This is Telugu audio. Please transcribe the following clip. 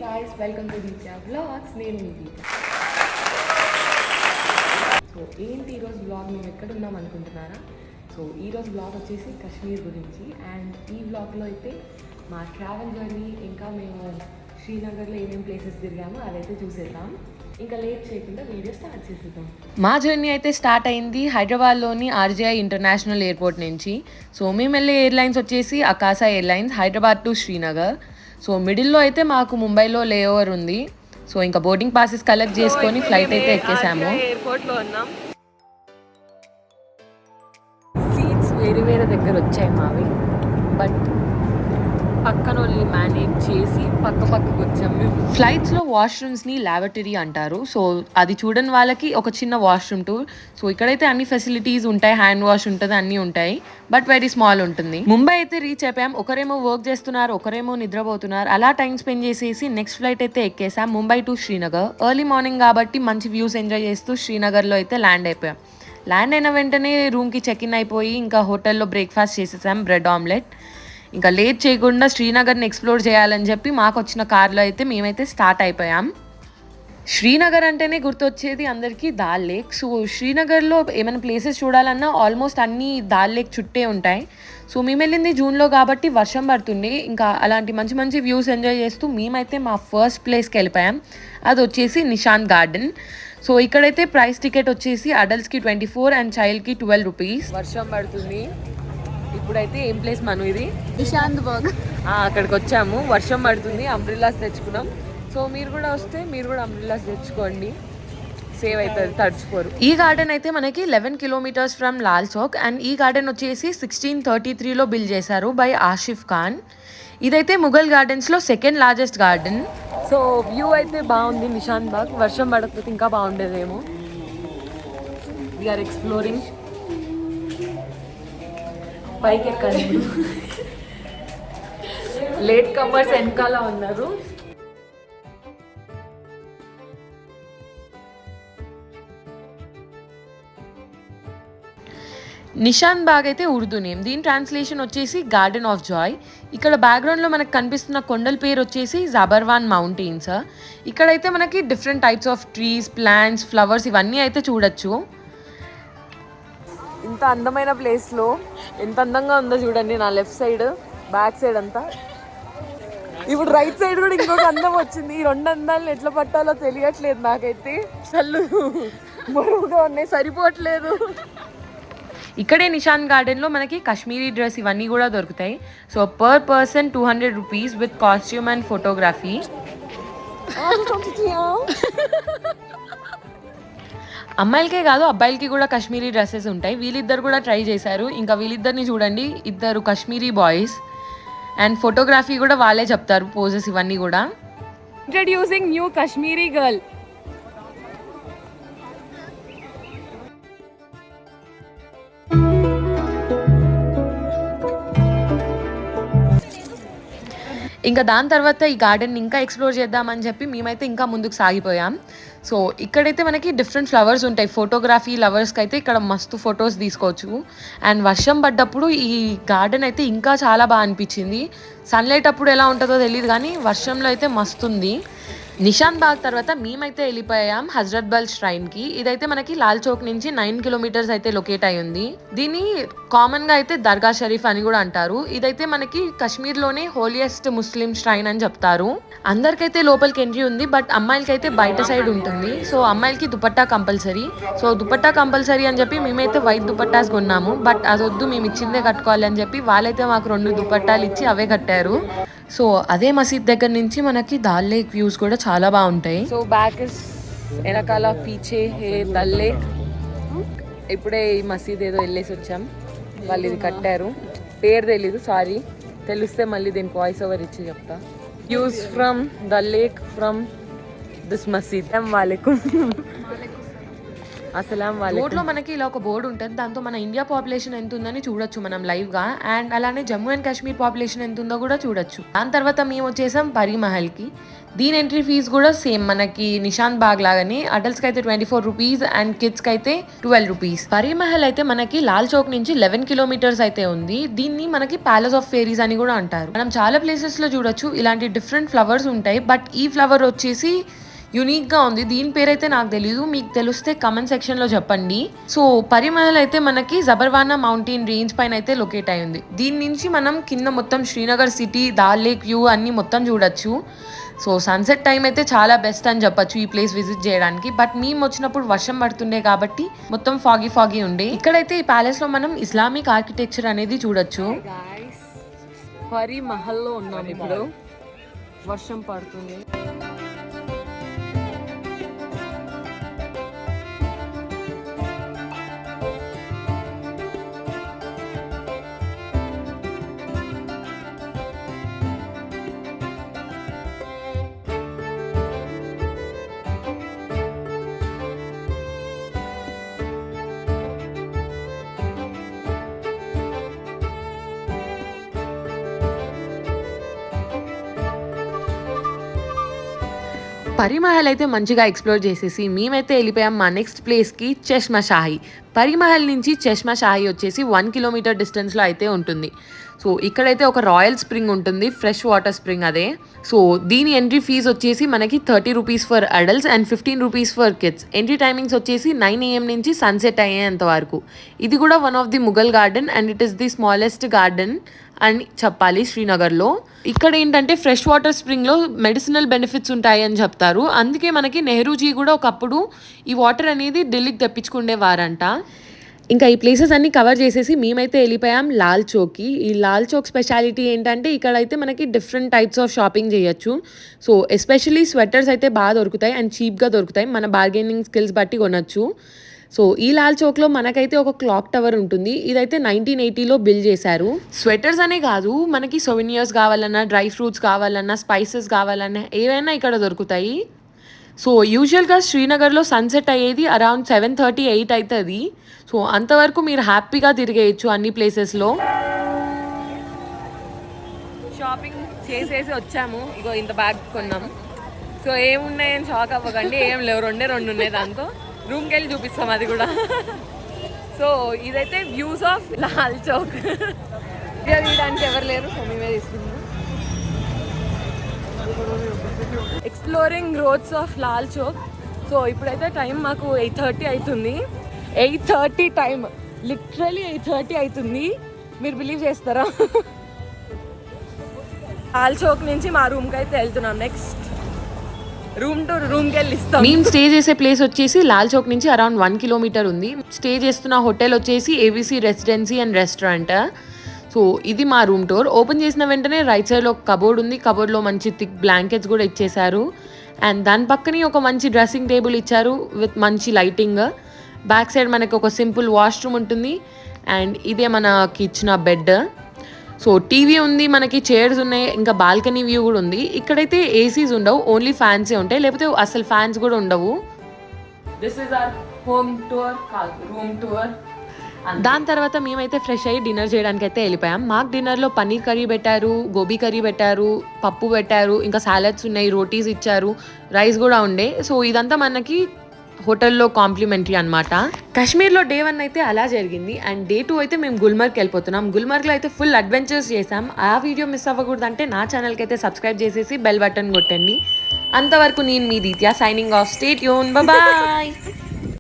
guys, welcome to Ditya Vlogs. నేను మీ దీప్య. సో ఏంటి ఈరోజు బ్లాగ్ మేము ఎక్కడ ఉన్నాం అనుకుంటున్నారా? సో ఈరోజు బ్లాగ్ వచ్చేసి కాశ్మీర్ గురించి. అండ్ ఈ బ్లాగ్లో అయితే మా ట్రావెల్ జర్నీ, ఇంకా మేము శ్రీనగర్లో ఏమేమి ప్లేసెస్ తిరిగామో అదైతే చూసేద్దాం. ఇంకా లేట్ చేయకుండా వీడియో స్టార్ట్ చేసేద్దాం. మా జర్నీ అయితే స్టార్ట్ అయింది హైదరాబాద్లోని ఆర్జీఐ ఇంటర్నేషనల్ ఎయిర్పోర్ట్ నుంచి. సో మేము వెళ్ళే ఎయిర్లైన్స్ వచ్చేసి Akasa airlines, Hyderabad to Srinagar. So మిడిల్లో అయితే మాకు ముంబైలో లే ఓవర్ ఉంది. సో ఇంకా బోర్డింగ్ పాసెస్ కలెక్ట్ చేసుకొని ఫ్లైట్ అయితే ఎక్కేసాము. ఎయిర్పోర్ట్లో ఉన్నాం. సీట్స్ వేరే వేరే దగ్గర వచ్చాయి మావి, బట్ పక్కన వాళ్ళని మేనేజ్ చేసి పక్కకు వచ్చాము మేము. ఫ్లైట్స్లో వాష్రూమ్స్ని ల్యాబొరేటరీ అంటారు. సో అది చూడని వాళ్ళకి ఒక చిన్న వాష్రూమ్ టూర్. సో ఇక్కడైతే అన్ని ఫెసిలిటీస్ ఉంటాయి, హ్యాండ్ వాష్ ఉంటుంది, అన్నీ ఉంటాయి, బట్ వెరీ స్మాల్ ఉంటుంది. ముంబై అయితే రీచ్ అయిపోయాం. ఒకరేమో వర్క్ చేస్తున్నారు, ఒకరేమో నిద్రపోతున్నారు. అలా టైం స్పెండ్ చేసేసి నెక్స్ట్ ఫ్లైట్ అయితే ఎక్కేసాం, Mumbai to Srinagar. Early morning కాబట్టి మంచి వ్యూస్ ఎంజాయ్ చేస్తూ శ్రీనగర్లో అయితే ల్యాండ్ అయిపోయాం. ల్యాండ్ అయిన వెంటనే రూమ్కి చెక్ ఇన్ అయిపోయి ఇంకా హోటల్లో బ్రేక్ఫాస్ట్ చేసేసాం, బ్రెడ్ ఆమ్లెట్. ఇంకా లేట్ చేయకుండా శ్రీనగర్ని ఎక్స్ప్లోర్ చేయాలని చెప్పి మాకు వచ్చిన కార్లో అయితే మేమైతే స్టార్ట్ అయిపోయాం. శ్రీనగర్ అంటేనే గుర్తొచ్చేది అందరికీ దాల్ లేక్. సో శ్రీనగర్లో ఏమైనా ప్లేసెస్ చూడాలన్నా ఆల్మోస్ట్ అన్నీ దాల్ లేక్ చుట్టే ఉంటాయి. సో మేము వెళ్ళింది జూన్లో కాబట్టి వర్షం పడుతుంది. ఇంకా అలాంటి మంచి మంచి వ్యూస్ ఎంజాయ్ చేస్తూ మేమైతే మా ఫస్ట్ ప్లేస్కి వెళ్ళిపోయాం. అది వచ్చేసి నిషాంత్ గార్డెన్. సో ఇక్కడైతే ప్రైస్ టికెట్ వచ్చేసి అడల్ట్స్కి 24 అండ్ చైల్డ్కి 12 రూపీస్. వర్షం పడుతుంది. ఇప్పుడైతే ఏం ప్లేస్ మనం ఇది నిశాంత్ బర్గ్. అక్కడికి వచ్చాము, వర్షం పడుతుంది, అంబ్రిల్లాస్ తెచ్చుకున్నాం. సో మీరు కూడా వస్తే మీరు కూడా అంబ్రిల్లాస్ తెచ్చుకోండి, సేవ్ అవుతుంది, తడిచిపోరు. ఈ గార్డెన్ అయితే మనకి 11 kilometres from Lal Chowk. And ఈ గార్డెన్ వచ్చేసి 1633లో బిల్డ్ చేశారు బై ఆసిఫ్ ఖాన్. ఇదైతే ముఘల్ గార్డెన్స్లో second largest garden. So view అయితే బాగుంది నిషాంత్ బాగ్. వర్షం పడకపోతే ఇంకా బాగుండేదేమో. We are exploring. పైకి ఎక్కాలి. లేట్ కమర్స్ వెనకాల ఉన్నారు. నిషాంత్ బాగ్ అయితే ఉర్దూ నేమ్. దీని ట్రాన్స్లేషన్ వచ్చేసి గార్డెన్ ఆఫ్ జాయ్. ఇక్కడ బ్యాక్గ్రౌండ్లో మనకు కనిపిస్తున్న కొండల పేరు వచ్చేసి జాబర్వాన్ మౌంటైన్స్. ఇక్కడైతే మనకి different types of trees, plants, flowers ఇవన్నీ అయితే చూడొచ్చు. ఇంత అందమైన ప్లేస్లో ఎంత అందంగా ఉందో చూడండి. నా లెఫ్ట్ సైడ్, బ్యాక్ సైడ్ అంతా. ఇప్పుడు రైట్ సైడ్ కూడా ఇంకొక అందం వచ్చింది. ఈ రెండు అందాలను ఎట్లా పట్టాలో తెలియట్లేదు నాకైతే. కళ్ళు బరువుగా ఉన్నాయి, సరిపోవట్లేదు. ఇక్కడే నిషాంత్ గార్డెన్లో మనకి కాశ్మీరీ డ్రెస్ ఇవన్నీ కూడా దొరుకుతాయి. So per person 200 rupees with costume and photography. అమ్మాయిలకే కాదు అబ్బాయిలకి కూడా కాశ్మీరీ డ్రెస్సెస్ ఉంటాయి. వీళ్ళిద్దరు కూడా ట్రై చేశారు. ఇంకా వీళ్ళిద్దరిని చూడండి, ఇద్దరు కాశ్మీరీ బాయ్స్. అండ్ ఫోటోగ్రఫీ కూడా వాళ్ళే చెప్తారు, పోజెస్ ఇవన్నీ కూడా. Introducing new Kashmiri girl. ఇంకా దాని తర్వాత ఈ గార్డెన్ ఇంకా ఎక్స్ప్లోర్ చేద్దామని చెప్పి మేమైతే ఇంకా ముందుకు సాగిపోయాం. సో ఇక్కడైతే మనకి డిఫరెంట్ ఫ్లవర్స్ ఉంటాయి. ఫోటోగ్రఫీ లవర్స్కి అయితే ఇక్కడ మస్తు ఫొటోస్ తీసుకోవచ్చు. అండ్ వర్షం పడ్డప్పుడు ఈ గార్డెన్ అయితే ఇంకా చాలా బాగా అనిపించింది. సన్లైట్ అప్పుడు ఎలా ఉంటుందో తెలియదు, కానీ వర్షంలో అయితే మస్తు ఉంది. నిషాంత్ బాగ్ తర్వాత మేమైతే వెళ్ళిపోయాం హజరత్ బల్ ష్రైన్కి. ఇదైతే మనకి లాల్ చౌక్ నుంచి 9 కిలోమీటర్స్ అయితే లొకేట్ అయి ఉంది. దీన్ని కామన్గా అయితే దర్గా షరీఫ్ అని కూడా అంటారు. ఇదైతే మనకి కాశ్మీర్లోనే హోలియెస్ట్ ముస్లిం ష్రైన్ అని చెప్తారు. అందరికైతే లోపలికి ఎంట్రీ ఉంది, బట్ అమ్మాయిలకైతే బయట సైడ్ ఉంటుంది. సో అమ్మాయిలకి dupatta compulsory. So dupatta compulsory అని చెప్పి మేమైతే వైట్ దుపట్టాస్ కొన్నాము, బట్ అదొద్దు, మేము ఇచ్చిందే కట్టుకోవాలి అని చెప్పి వాళ్ళైతే మాకు 2 దుపట్టాలు ఇచ్చి అవే కట్టారు. సో అదే మసీద్ దగ్గర నుంచి మనకి దాల్ లేక్ వ్యూస్ కూడా చాలా బాగుంటాయి. సో బ్యాక్ వెనకాల పీచే హే దాల్ లేక్. ఇప్పుడే ఈ మసీద్ ఏదో వెళ్ళేసి వచ్చాం. వాళ్ళు ఇది కట్టారు, పేరు తెలీదు, సారీ. తెలిస్తే మళ్ళీ దీనికి వాయిస్ ఓవర్ ఇచ్చి చెప్తా. Views from the lake from this మసీద్. వాలేకుమ్. అసలాం రోడ్లో మనకి ఇలా ఒక బోర్డు ఉంటుంది, దాంతో మన ఇండియా పాపులేషన్ ఎంత ఉందని చూడొచ్చు మనం లైవ్ గా. అండ్ అలానే జమ్మూ అండ్ కాశ్మీర్ పాపులేషన్ ఎంత ఉందో కూడా చూడొచ్చు. దాని తర్వాత మేము వచ్చేసాం పరి మహల్ కి. దీని ఎంట్రీ ఫీజ్ కూడా సేమ్ మనకి నిషాంత్ బాగ్ లాగానే. అడల్ట్స్ కి అయితే 24 రూపీస్ అండ్ కిడ్స్ కి అయితే 12 రూపీస్. పరి మహల్ అయితే మనకి లాల్ చౌక్ నుంచి 11 కిలోమీటర్స్ అయితే ఉంది. దీన్ని మనకి ప్యాలెస్ ఆఫ్ ఫేరీస్ అని కూడా అంటారు. మనం చాలా ప్లేసెస్ లో చూడొచ్చు ఇలాంటి డిఫరెంట్ ఫ్లవర్స్ ఉంటాయి, బట్ ఈ ఫ్లవర్ వచ్చేసి యూనిక్గా ఉంది. దీని పేరైతే నాకు తెలీదు, మీకు తెలిస్తే కమెంట్ సెక్షన్లో చెప్పండి. సో పరి మహల్ అయితే మనకి జబర్వానా మౌంటైన్ రేంజ్ పైన అయితే లొకేట్ అయి ఉంది. దీని నుంచి మనం కింద మొత్తం Srinagar city, dal lake view అన్ని మొత్తం చూడొచ్చు. సో సన్సెట్ టైం అయితే చాలా బెస్ట్ అని చెప్పొచ్చు ఈ ప్లేస్ విజిట్ చేయడానికి. బట్ మేము వచ్చినప్పుడు వర్షం పడుతుండే కాబట్టి మొత్తం ఫాగీ ఉండే. ఇక్కడైతే ఈ ప్యాలెస్ లో మనం ఇస్లామిక్ ఆర్కిటెక్చర్ అనేది చూడొచ్చు. పరి మహల్లో ఉన్నాం ఇప్పుడు, వర్షం పడుతుంది. పరి మహల్ అయితే మంచిగా ఎక్స్ప్లోర్ చేసేసి మేమైతే వెళ్ళిపోయాం మా నెక్స్ట్ ప్లేస్కి, చష్మా షాహి. పరి మహల్ నుంచి చష్మా షాహి వచ్చేసి 1 కిలోమీటర్ డిస్టెన్స్లో అయితే ఉంటుంది. సో ఇక్కడైతే ఒక రాయల్ స్ప్రింగ్ ఉంటుంది, ఫ్రెష్ వాటర్ స్ప్రింగ్ అదే. సో దీని ఎంట్రీ ఫీజ్ వచ్చేసి మనకి 30 rupees for adults and 15 rupees for kids. Entry timings వచ్చేసి 9 AM నుంచి సన్సెట్ అయ్యేంత వరకు. ఇది కూడా one of the Mughal garden and it is the smallest garden అని చెప్పాలి శ్రీనగర్లో. ఇక్కడ ఏంటంటే ఫ్రెష్ వాటర్ స్ప్రింగ్లో మెడిసినల్ బెనిఫిట్స్ ఉంటాయి అని చెప్తారు. అందుకే మనకి నెహ్రూజీ కూడా ఒకప్పుడు ఈ వాటర్ అనేది ఢిల్లీకి తెప్పించుకునేవారంట. ఇంకా ఈ ప్లేసెస్ అన్ని కవర్ చేసేసి మేమైతే వెళ్ళిపోయాం లాల్ చౌక్కి. ఈ లాల్ చౌక్ స్పెషాలిటీ ఏంటంటే ఇక్కడైతే మనకి డిఫరెంట్ టైప్స్ ఆఫ్ షాపింగ్ చేయొచ్చు. సో ఎస్పెషల్లీ స్వెటర్స్ అయితే బాగా దొరుకుతాయి అండ్ చీప్గా దొరుకుతాయి, మన బార్గెనింగ్ స్కిల్స్ బట్టి కొనొచ్చు. సో ఈ లాల్ చౌక్లో మనకైతే ఒక క్లాక్ టవర్ ఉంటుంది. ఇదైతే 1980లో బిల్డ్ చేశారు. స్వెటర్స్ అనే కాదు, మనకి సొవెనియర్స్ కావాలన్నా, డ్రై ఫ్రూట్స్ కావాలన్నా, స్పైసెస్ కావాలన్నా ఏవైనా ఇక్కడ దొరుకుతాయి. సో యూజువల్గా శ్రీనగర్లో సన్సెట్ అయ్యేది అరౌండ్ 7:30, 8 అవుతుంది. సో అంతవరకు మీరు హ్యాపీగా తిరిగేయచ్చు అన్ని ప్లేసెస్లో. షాపింగ్ చేసేసి వచ్చాము, ఇగో ఇంత బ్యాగ్ కొన్నాము. సో ఏమున్నాయని షాక్ అవ్వకండి, ఏం లేవు, రెండు ఉన్నాయి. దాంతో రూమ్కి వెళ్ళి చూపిస్తాం అది కూడా. సో ఇదైతే వ్యూస్ ఆఫ్ లాల్ చౌక్. తీయడానికి ఎవరు లేరు, సో మేమే తీసుకున్నాం. Exploring roads of Lal Chowk. So ఇప్పుడైతే టైం మాకు 8:30 అవుతుంది. 8:30 టైం, లిటరలీ 8:30 అవుతుంది. మీరు బిలీవ్ చేస్తారా? లాల్ చౌక్ నుంచి మా రూమ్కి అయితే వెళ్తున్నాం. నెక్స్ట్ రూమ్కి వెళ్ళి ఇస్తాం. మేము స్టే చేసే ప్లేస్ వచ్చేసి లాల్ చౌక్ నుంచి అరౌండ్ 1 కిలోమీటర్ ఉంది. స్టే చేస్తున్న హోటల్ వచ్చేసి ABC residency and restaurant. So ఇది మా రూమ్ టూర్. ఓపెన్ చేసిన వెంటనే రైట్ సైడ్లో ఒక కబోర్డ్ ఉంది. కబోర్డ్లో మంచి థిక్ బ్లాంకెట్స్ కూడా ఇచ్చేశారు. అండ్ దాని పక్కనే ఒక మంచి డ్రెస్సింగ్ టేబుల్ ఇచ్చారు విత్ మంచి లైటింగ్. బ్యాక్ సైడ్ మనకి ఒక సింపుల్ వాష్రూమ్ ఉంటుంది. అండ్ ఇదే మనకి ఇచ్చిన బెడ్. సో టీవీ ఉంది, మనకి చైర్స్ ఉన్నాయి, ఇంకా బాల్కనీ వ్యూ కూడా ఉంది. ఇక్కడైతే ఏసీస్ ఉండవు, ఓన్లీ ఫ్యాన్సే ఉంటాయి, లేకపోతే అసలు ఫ్యాన్స్ కూడా ఉండవు. This is our home tour, room tour. దాని తర్వాత మేమైతే ఫ్రెష్ అయ్యి డిన్నర్ చేయడానికి అయితే వెళ్ళిపోయాం. మాకు డిన్నర్లో పన్నీర్ కర్రీ పెట్టారు, గోబీ కర్రీ పెట్టారు, పప్పు పెట్టారు, ఇంకా సాలడ్స్ ఉన్నాయి, రోటీస్ ఇచ్చారు, రైస్ కూడా ఉండే. సో ఇదంతా మనకి హోటల్లో కాంప్లిమెంటరీ అనమాట. కాశ్మీర్లో డే 1 అయితే అలా జరిగింది. అండ్ డే 2 అయితే మేము గుల్మర్గ్కి వెళ్ళిపోతున్నాం. గుల్మర్గ్లో అయితే ఫుల్ అడ్వెంచర్స్ చేసాం. ఆ వీడియో మిస్ అవ్వకూడదంటే నా ఛానల్కి అయితే సబ్స్క్రైబ్ చేసేసి బెల్ బటన్ కొట్టండి. అంతవరకు నేను మీ Deethya signing off. Stay tune, bye.